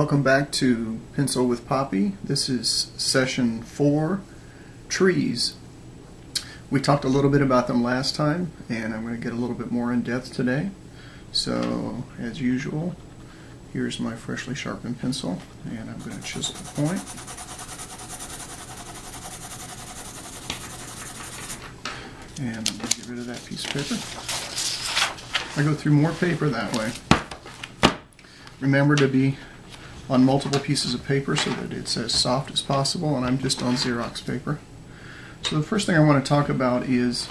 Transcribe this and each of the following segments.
Welcome back to Pencil with Poppy. This is session 4, trees. We talked a little bit about them last time, and I'm going to get a little bit more in depth today. So, as usual, here's my freshly sharpened pencil, and I'm going to chisel the point. And I'm going to get rid of that piece of paper. I go through more paper that way. Remember to be on multiple pieces of paper so that it's as soft as possible, and I'm just on Xerox paper. So the first thing I want to talk about is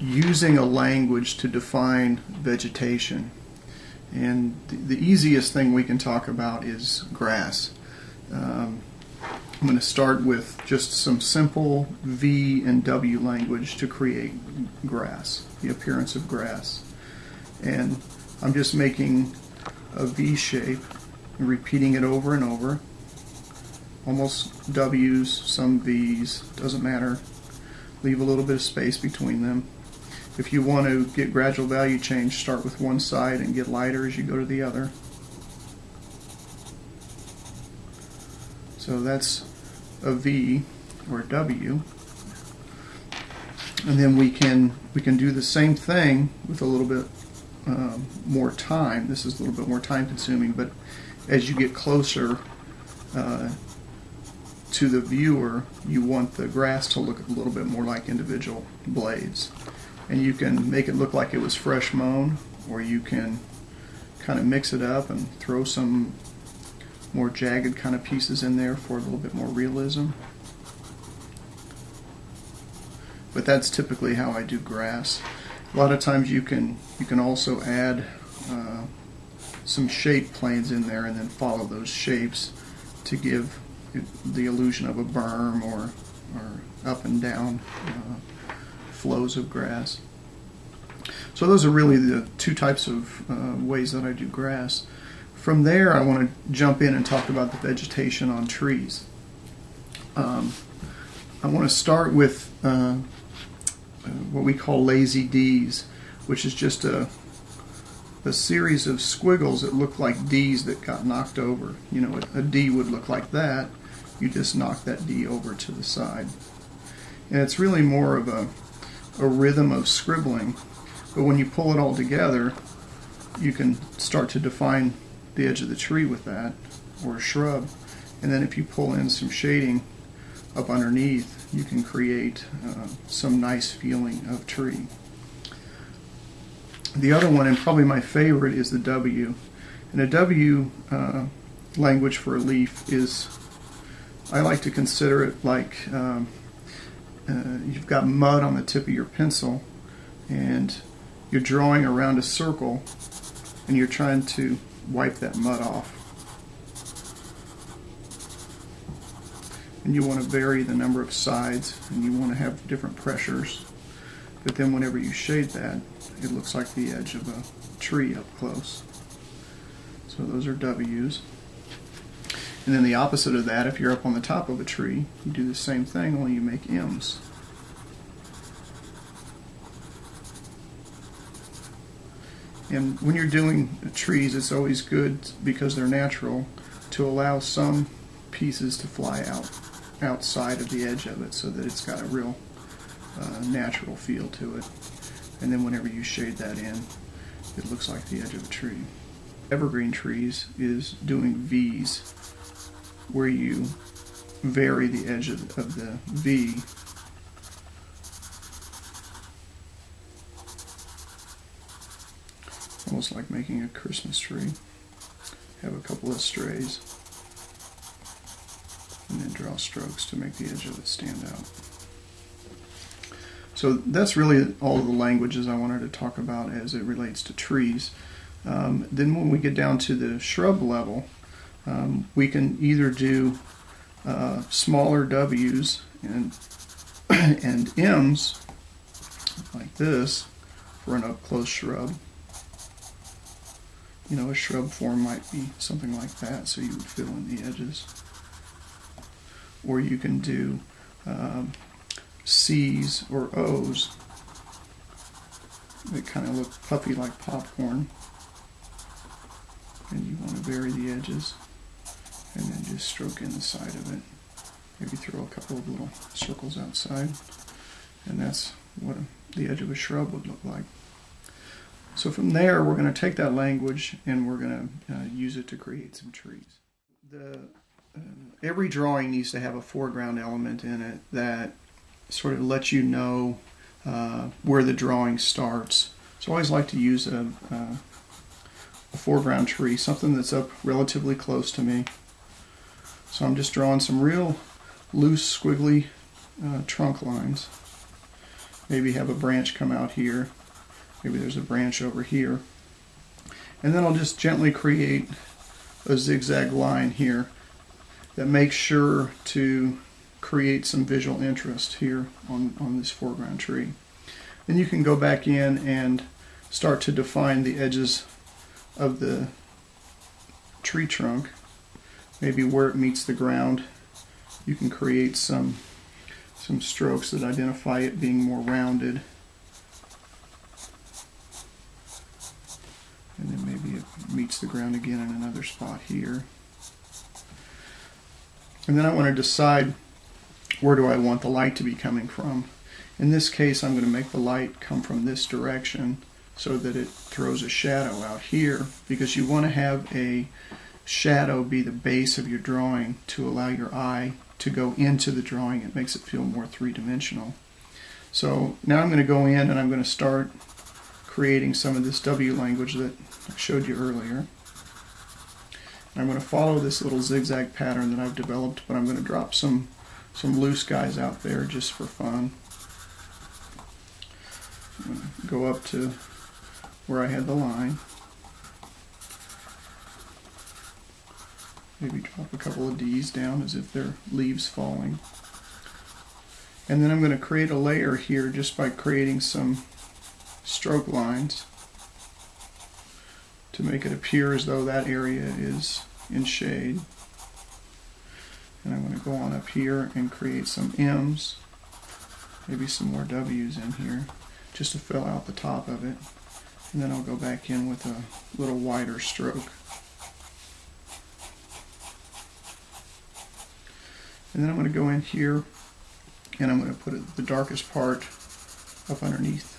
using a language to define vegetation. And the easiest thing we can talk about is grass. I'm going to start with just some simple V and W language to create grass, the appearance of grass. And I'm just making a V shape and repeating it over and over. Almost W's, some V's, doesn't matter. Leave a little bit of space between them. If you want to get gradual value change, start with one side and get lighter as you go to the other. So that's a V or a W. And then we can do the same thing with a little bit more time. This is a little bit more time consuming, but as you get closer to the viewer, you want the grass to look a little bit more like individual blades. And you can make it look like it was fresh mown, or you can kind of mix it up and throw some more jagged kind of pieces in there for a little bit more realism. But that's typically how I do grass. A lot of times you can also add some shape planes in there and then follow those shapes to give the illusion of a berm or up and down flows of grass. So those are really the two types of ways that I do grass. From there, I want to jump in and talk about the vegetation on trees. I want to start with what we call lazy D's, which is just a series of squiggles that look like D's that got knocked over. You know, a D would look like that. You just knock that D over to the side. And it's really more of a rhythm of scribbling. But when you pull it all together, you can start to define the edge of the tree with that, or a shrub. And then if you pull in some shading up underneath, you can create some nice feeling of tree. The other one, and probably my favorite, is the W. And a W language for a leaf is, I like to consider it like you've got mud on the tip of your pencil and you're drawing around a circle and you're trying to wipe that mud off. And you want to vary the number of sides and you want to have different pressures. But then whenever you shade that, it looks like the edge of a tree up close. So those are W's. And then the opposite of that, if you're up on the top of a tree, you do the same thing, only you make M's. And when you're doing trees, it's always good, because they're natural, to allow some pieces to fly outside of the edge of it so that it's got a real natural feel to it. And then whenever you shade that in, it looks like the edge of a tree. Evergreen trees is doing V's, where you vary the edge of the V almost like making a Christmas tree. Have a couple of strays and then draw strokes to make the edge of it stand out. So that's really all of the languages I wanted to talk about as it relates to trees. Then when we get down to the shrub level, we can either do smaller W's and M's like this for an up-close shrub. You know, a shrub form might be something like that, so you would fill in the edges. Or you can do C's or O's that kind of look puffy like popcorn. and you want to vary the edges, and then just stroke in the side of it. Maybe throw a couple of little circles outside, and that's what the edge of a shrub would look like. So from there, we're going to take that language and we're going to use it to create some trees. Every drawing needs to have a foreground element in it that sort of lets you know where the drawing starts. So I always like to use a foreground tree, something that's up relatively close to me. So I'm just drawing some real loose, squiggly trunk lines. Maybe have a branch come out here. Maybe there's a branch over here. And then I'll just gently create a zigzag line here that makes sure to create some visual interest here on this foreground tree. Then you can go back in and start to define the edges of the tree trunk, maybe where it meets the ground. You can create some strokes that identify it being more rounded. And then maybe it meets the ground again in another spot here. And then I want to decide where do I want the light to be coming from. In this case, I'm going to make the light come from this direction so that it throws a shadow out here, because you want to have a shadow be the base of your drawing to allow your eye to go into the drawing. It makes it feel more three-dimensional. So now I'm going to go in and I'm going to start creating some of this W language that I showed you earlier. I'm going to follow this little zigzag pattern that I've developed, but I'm going to drop some loose guys out there just for fun. I'm going to go up to where I had the line. Maybe drop a couple of D's down as if they're leaves falling. And then I'm going to create a layer here just by creating some stroke lines to make it appear as though that area is in shade. And I'm going to go on up here and create some M's, maybe some more W's in here, just to fill out the top of it. And then I'll go back in with a little wider stroke. And then I'm going to go in here and I'm going to put the darkest part up underneath.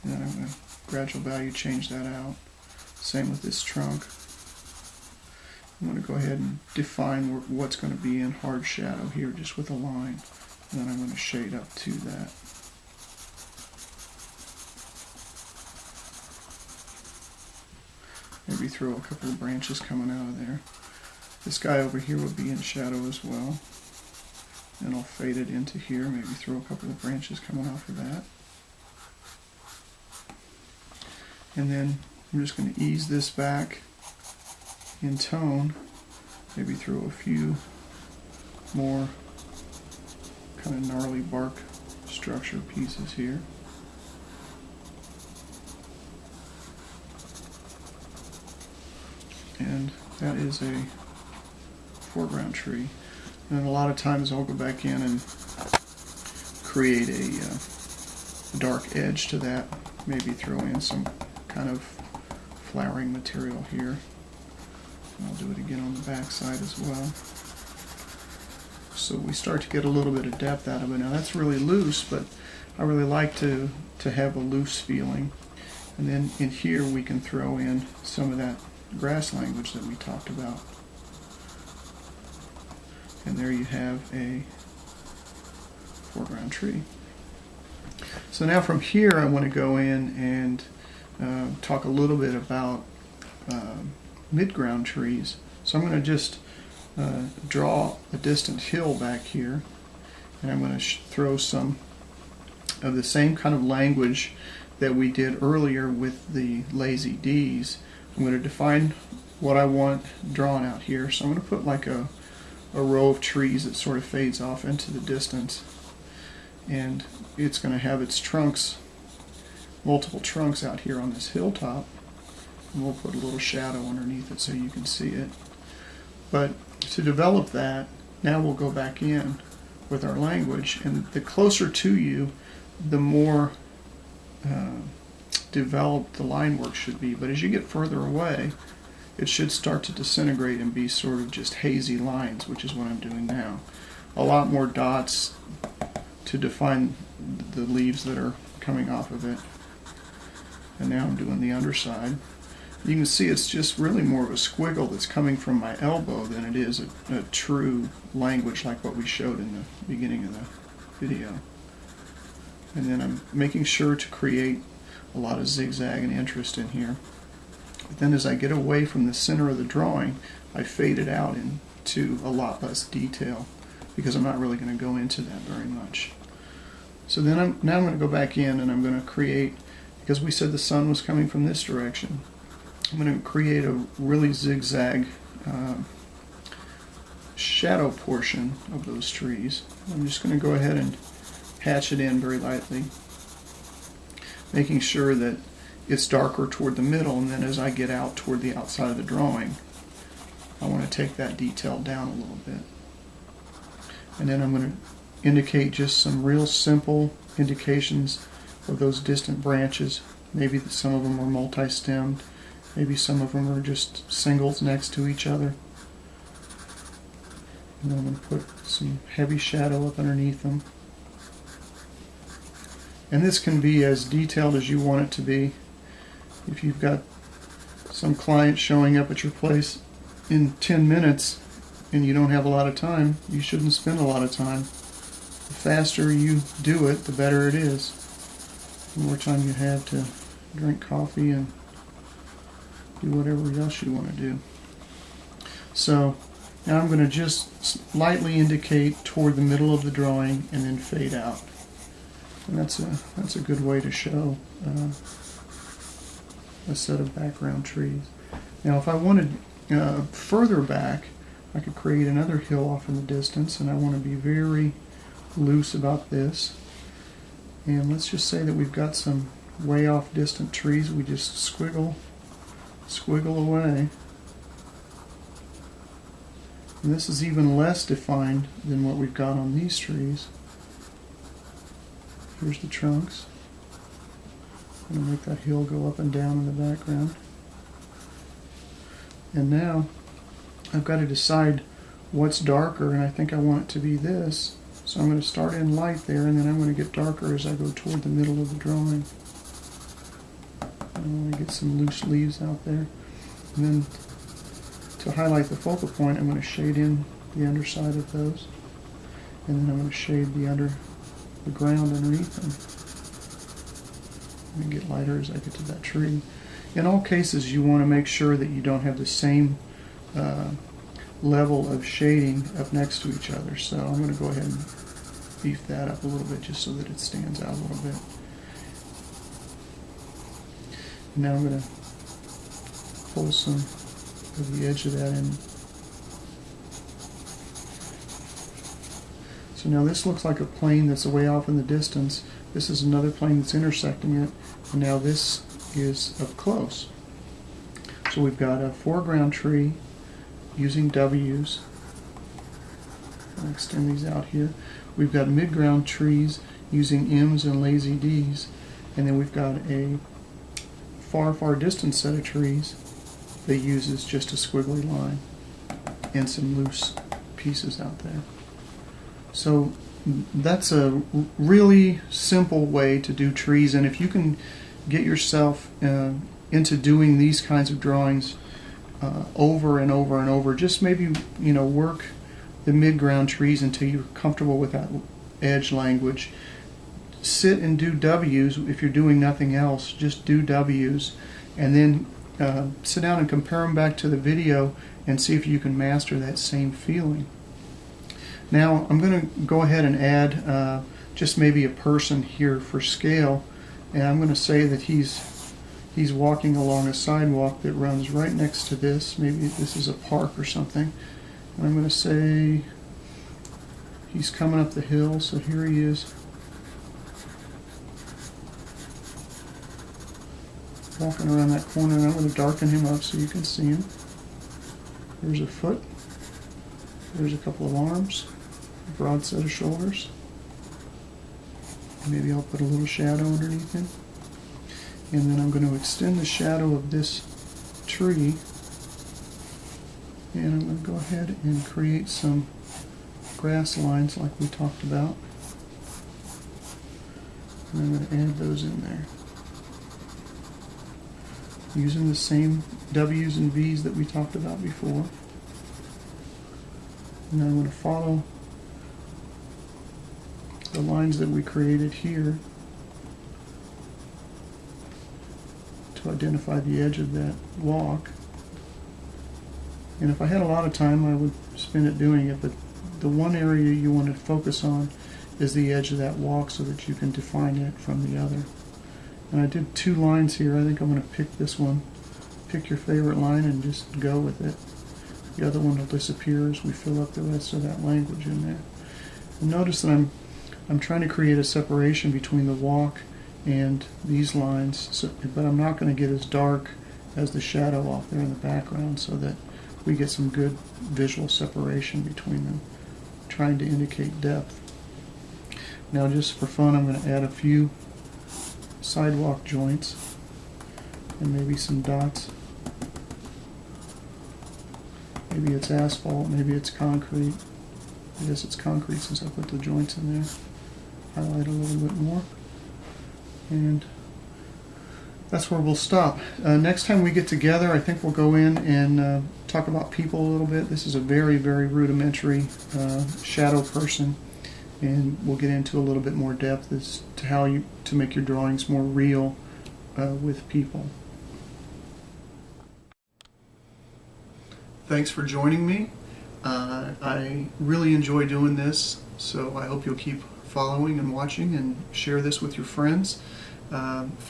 And then I'm going to gradual value change that out. Same with this trunk. I'm going to go ahead and define what's going to be in hard shadow here just with a line. And then I'm going to shade up to that. Maybe throw a couple of branches coming out of there. This guy over here would be in shadow as well. And I'll fade it into here, maybe throw a couple of branches coming off of that. And then I'm just going to ease this back in tone, maybe throw a few more kind of gnarly bark structure pieces here. And that is a foreground tree. And a lot of times I'll go back in and create a dark edge to that, maybe throw in some kind of flowering material here. And I'll do it again on the back side as well. So we start to get a little bit of depth out of it. Now that's really loose, but I really like to have a loose feeling. And then in here we can throw in some of that grass language that we talked about. And there you have a foreground tree. So now from here I want to go in and talk a little bit about midground trees. So I'm going to just draw a distant hill back here, and I'm going to throw some of the same kind of language that we did earlier with the lazy D's. I'm going to define what I want drawn out here. So I'm going to put like a row of trees that sort of fades off into the distance, and it's going to have its trunks, multiple trunks out here on this hilltop, and we'll put a little shadow underneath it so you can see it. But to develop that, now we'll go back in with our language, and the closer to you, the more developed the line work should be. But as you get further away, it should start to disintegrate and be sort of just hazy lines, which is what I'm doing now. A lot more dots to define the leaves that are coming off of it. And now I'm doing the underside. You can see it's just really more of a squiggle that's coming from my elbow than it is a true language like what we showed in the beginning of the video. And then I'm making sure to create a lot of zigzag and interest in here. But then as I get away from the center of the drawing, I fade it out into a lot less detail because I'm not really going to go into that very much. So then I'm going to go back in and I'm going to create, because we said the sun was coming from this direction, I'm going to create a really zigzag shadow portion of those trees. I'm just going to go ahead and hatch it in very lightly, making sure that it's darker toward the middle, and then as I get out toward the outside of the drawing, I want to take that detail down a little bit. And then I'm going to indicate just some real simple indications of those distant branches. Maybe some of them are multi-stemmed. Maybe some of them are just singles next to each other. And then I'm going to put some heavy shadow up underneath them. And this can be as detailed as you want it to be. If you've got some client showing up at your place in 10 minutes and you don't have a lot of time, you shouldn't spend a lot of time. The faster you do it, the better it is. The more time you have to drink coffee and do whatever else you want to do. So now I'm going to just lightly indicate toward the middle of the drawing and then fade out. And that's a good way to show a set of background trees. Now if I wanted further back, I could create another hill off in the distance, and I want to be very loose about this. And let's just say that we've got some way off distant trees. We just squiggle away. And this is even less defined than what we've got on these trees. Here's the trunks. I'm going to make that hill go up and down in the background. And now I've got to decide what's darker, and I think I want it to be this. So I'm going to start in light there, and then I'm going to get darker as I go toward the middle of the drawing. I want to get some loose leaves out there. And then to highlight the focal point, I'm going to shade in the underside of those. And then I'm going to shade the ground underneath them. And get lighter as I get to that tree. In all cases, you want to make sure that you don't have the same level of shading up next to each other. So I'm going to go ahead and beef that up a little bit just so that it stands out a little bit. And now I'm going to pull some of the edge of that in. So now this looks like a plane that's way off in the distance. This is another plane that's intersecting it. And now this is up close. So we've got a foreground tree using W's. I'll extend these out here. We've got midground trees using M's and lazy D's. And then we've got a far distant set of trees that uses just a squiggly line and some loose pieces out there. So that's a really simple way to do trees, and if you can get yourself into doing these kinds of drawings over and over and over, just maybe work the midground trees until you're comfortable with that edge language. Sit and do W's if you're doing nothing else. Just do W's, and then sit down and compare them back to the video and see if you can master that same feeling. Now I'm going to go ahead and add just maybe a person here for scale, and I'm going to say that he's walking along a sidewalk that runs right next to this. Maybe this is a park or something. And I'm going to say he's coming up the hill, so here he is. Walking around that corner, and I'm going to darken him up so you can see him. There's a foot. There's a couple of arms. A broad set of shoulders. Maybe I'll put a little shadow underneath him. And then I'm going to extend the shadow of this tree, and I'm going to go ahead and create some grass lines like we talked about. And I'm going to add those in there, using the same W's and V's that we talked about before. And then I'm going to follow the lines that we created here to identify the edge of that walk. And if I had a lot of time, I would spend it doing it, but the one area you want to focus on is the edge of that walk so that you can define it from the other. And I did 2 lines here. I think I'm going to pick this one. Pick your favorite line and just go with it. The other one will disappear as we fill up the rest of that language in there. And notice that I'm trying to create a separation between the walk and these lines, but I'm not going to get as dark as the shadow off there in the background so that we get some good visual separation between them, trying to indicate depth. Now, just for fun, I'm going to add a few sidewalk joints and maybe some dots. Maybe it's asphalt, maybe it's concrete. I guess it's concrete since I put the joints in there. Highlight a little bit more. And that's where we'll stop. Next time we get together, I think we'll go in and talk about people a little bit. This is a very, very rudimentary shadow person, and we'll get into a little bit more depth as to how to make your drawings more real with people. Thanks for joining me. I really enjoy doing this, so I hope you'll keep following and watching and share this with your friends.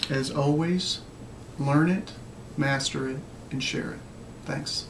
As always, learn it, master it, and share it. Thanks.